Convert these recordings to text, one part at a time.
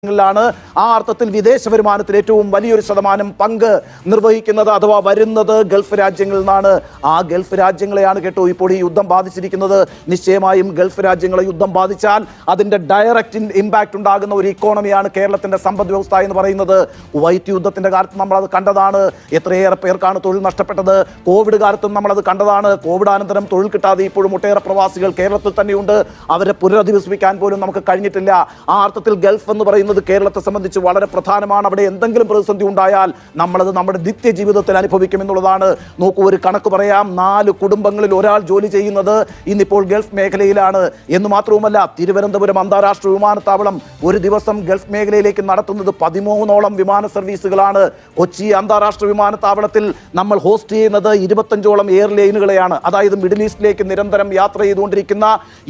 ാണ് ആ അർത്ഥത്തിൽ വിദേശ വരുമാനത്തിൽ ഏറ്റവും വലിയൊരു ശതമാനം പങ്ക് നിർവഹിക്കുന്നത് അഥവാ വരുന്നത് ഗൾഫ് രാജ്യങ്ങളിൽ നിന്നാണ്. ആ ഗൾഫ് രാജ്യങ്ങളെയാണ് കേട്ടോ ഇപ്പോൾ ഈ യുദ്ധം ബാധിച്ചിരിക്കുന്നത്. നിശ്ചയമായും ഗൾഫ് രാജ്യങ്ങളെ യുദ്ധം ബാധിച്ചാൽ അതിന്റെ ഡയറക്റ്റ് ഇമ്പാക്ട് ഉണ്ടാകുന്ന ഒരു ഇക്കോണമിയാണ് കേരളത്തിന്റെ സമ്പദ് വ്യവസ്ഥ എന്ന് പറയുന്നത്. കുവൈറ്റ് യുദ്ധത്തിന്റെ കാലത്ത് നമ്മളത് കണ്ടതാണ്. എത്രയേറെ പേർക്കാണ് തൊഴിൽ നഷ്ടപ്പെട്ടത്. കോവിഡ് കാലത്തും നമ്മളത് കണ്ടതാണ്. കോവിഡാനന്തരം തൊഴിൽ കിട്ടാതെ ഇപ്പോഴും ഒട്ടേറെ പ്രവാസികൾ കേരളത്തിൽ തന്നെയുണ്ട്. അവരെ പുനരധിവസിപ്പിക്കാൻ പോലും നമുക്ക് കഴിഞ്ഞിട്ടില്ല. ആ അർത്ഥത്തിൽ ഗൾഫ് എന്ന് പറയുന്നത് കേരളത്തെ സംബന്ധിച്ച് വളരെ പ്രധാനമാണ്. അവിടെ എന്തെങ്കിലും പ്രതിസന്ധി ഉണ്ടായാൽ നമ്മളത് നമ്മുടെ നിത്യജീവിതത്തിൽ അനുഭവിക്കും എന്നുള്ളതാണ്. നോക്കൂ, ഒരു കണക്ക് പറയാം. 4 കുടുംബങ്ങളിൽ ഒരാൾ ജോലി ചെയ്യുന്നത് ഇന്നിപ്പോൾ ഗൾഫ് മേഖലയിലാണ് എന്ന് മാത്രവുമല്ല, തിരുവനന്തപുരം അന്താരാഷ്ട്ര വിമാനത്താവളം ഒരു ദിവസം ഗൾഫ് മേഖലയിലേക്ക് നടത്തുന്നത് 13ഓളം വിമാന സർവീസുകളാണ്. കൊച്ചി അന്താരാഷ്ട്ര വിമാനത്താവളത്തിൽ നമ്മൾ ഹോസ്റ്റ് ചെയ്യുന്നത് 25ഓളം എയർലൈനുകളെയാണ്. അതായത് മിഡിൽ ഈസ്റ്റിലേക്ക് നിരന്തരം യാത്ര ചെയ്തുകൊണ്ടിരിക്കുന്ന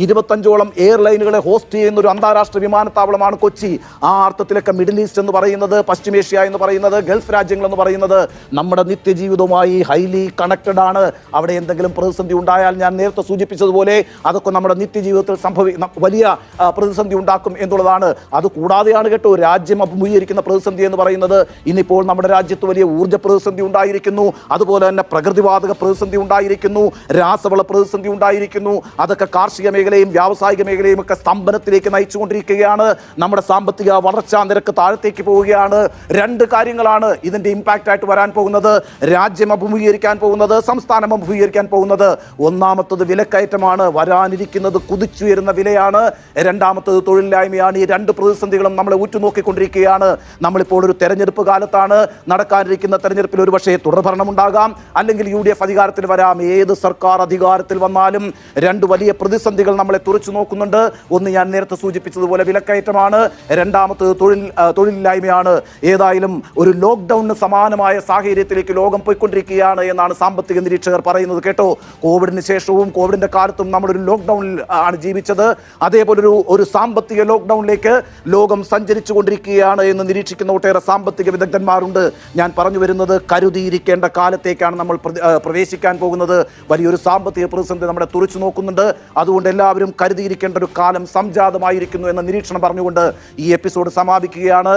25ഓളം എയർലൈനുകളെ ഹോസ്റ്റ് ചെയ്യുന്ന ഒരു അന്താരാഷ്ട്ര വിമാനത്താവളമാണ് കൊച്ചി. ആ അർത്ഥത്തിലൊക്കെ മിഡിൽ ഈസ്റ്റ് എന്ന് പറയുന്നത്, പശ്ചിമേഷ്യ എന്ന് പറയുന്നത്, ഗൾഫ് രാജ്യങ്ങൾ എന്ന് പറയുന്നത് നമ്മുടെ നിത്യജീവിതവുമായി ഹൈലി കണക്റ്റഡ് ആണ്. അവിടെ എന്തെങ്കിലും പ്രതിസന്ധി ഉണ്ടായാൽ ഞാൻ നേരത്തെ സൂചിപ്പിച്ചതുപോലെ അതൊക്കെ നമ്മുടെ നിത്യജീവിതത്തിൽ വലിയ പ്രതിസന്ധി ഉണ്ടാക്കും എന്നുള്ളതാണ്. അത് കൂടാതെയാണ് കേട്ടോ രാജ്യം അഭിമുഖീകരിക്കുന്ന പ്രതിസന്ധി എന്ന് പറയുന്നത്. ഇന്നിപ്പോൾ നമ്മുടെ രാജ്യത്ത് വലിയ ഊർജ്ജ പ്രതിസന്ധി ഉണ്ടായിരിക്കുന്നു. അതുപോലെ തന്നെ പ്രകൃതിവാതക പ്രതിസന്ധി ഉണ്ടായിരിക്കുന്നു. രാസവള പ്രതിസന്ധി ഉണ്ടായിരിക്കുന്നു. അതൊക്കെ കാർഷിക മേഖലയും വ്യാവസായിക മേഖലയും ഒക്കെ സ്തംഭനത്തിലേക്ക് നയിച്ചുകൊണ്ടിരിക്കുകയാണ്. നമ്മുടെ സാമ്പത്തിക വളർച്ചാ നിരക്ക് താഴത്തേക്ക് പോവുകയാണ്. 2 കാര്യങ്ങളാണ് ഇതിന്റെ ഇമ്പാക്റ്റ് ആയിട്ട് വരാൻ പോകുന്നത്. രാജ്യം അഭിമുഖീകരിക്കാൻ പോകുന്നത്, സംസ്ഥാനം അഭിമുഖീകരിക്കാൻ പോകുന്നത്. ഒന്നാമത്തത് വിലക്കയറ്റമാണ്. വരാനിരിക്കുന്നത് കുതിച്ചുയരുന്ന വിലയാണ്. രണ്ടാമത്തത് തൊഴിലില്ലായ്മയാണ്. ഈ 2 പ്രതിസന്ധികളും നമ്മളെ ഉറ്റുനോക്കിക്കൊണ്ടിരിക്കുകയാണ്. നമ്മളിപ്പോൾ ഒരു തെരഞ്ഞെടുപ്പ് കാലത്താണ്. നടക്കാനിരിക്കുന്ന തെരഞ്ഞെടുപ്പിൽ ഒരുപക്ഷേ തുടർഭരണം ഉണ്ടാകാം, അല്ലെങ്കിൽ UDF അധികാരത്തിൽ വരാം. ഏത് സർക്കാർ അധികാരത്തിൽ വന്നാലും 2 വലിയ പ്രതിസന്ധികൾ നമ്മളെ തുറച്ചു നോക്കുന്നുണ്ട്. ഒന്ന് ഞാൻ നേരത്തെ സൂചിപ്പിച്ചതുപോലെ വിലക്കയറ്റമാണ്. രണ്ടാമത്തത് തൊഴിലില്ലായ്മയാണ്. ഏതായാലും ഒരു ലോക്ക്ഡൌണിന് സമാനമായ സാഹചര്യത്തിലേക്ക് ലോകം പോയിക്കൊണ്ടിരിക്കുകയാണ് എന്നാണ് സാമ്പത്തിക നിരീക്ഷകർ പറയുന്നത് കേട്ടോ. കോവിഡിന് ശേഷവും കോവിഡിന്റെ കാലത്തും നമ്മളൊരു ലോക്ക്ഡൌണിൽ ആണ് ജീവിച്ചത്. അതേപോലെ ഒരു സാമ്പത്തിക ലോക്ക്ഡൌണിലേക്ക് ലോകം സഞ്ചരിച്ചു കൊണ്ടിരിക്കുകയാണ് എന്ന് നിരീക്ഷിക്കുന്ന ഒട്ടേറെ സാമ്പത്തിക വിദഗ്ധന്മാരുണ്ട്. ഞാൻ പറഞ്ഞു വരുന്നത്, കരുതിയിരിക്കേണ്ട കാലത്തേക്കാണ് നമ്മൾ പ്രവേശിക്കാൻ പോകുന്നത്. വലിയൊരു സാമ്പത്തിക പ്രതിസന്ധി നമ്മളെ തുറച്ചു നോക്കുന്നുണ്ട്. അതുകൊണ്ട് എല്ലാവരും കരുതിയിരിക്കേണ്ട ഒരു കാലം സംജാതമായിരിക്കുന്നു എന്ന നിരീക്ഷണം പറഞ്ഞുകൊണ്ട് ഈ എപ്പിസോഡ് സമാപിക്കുകയാണ്.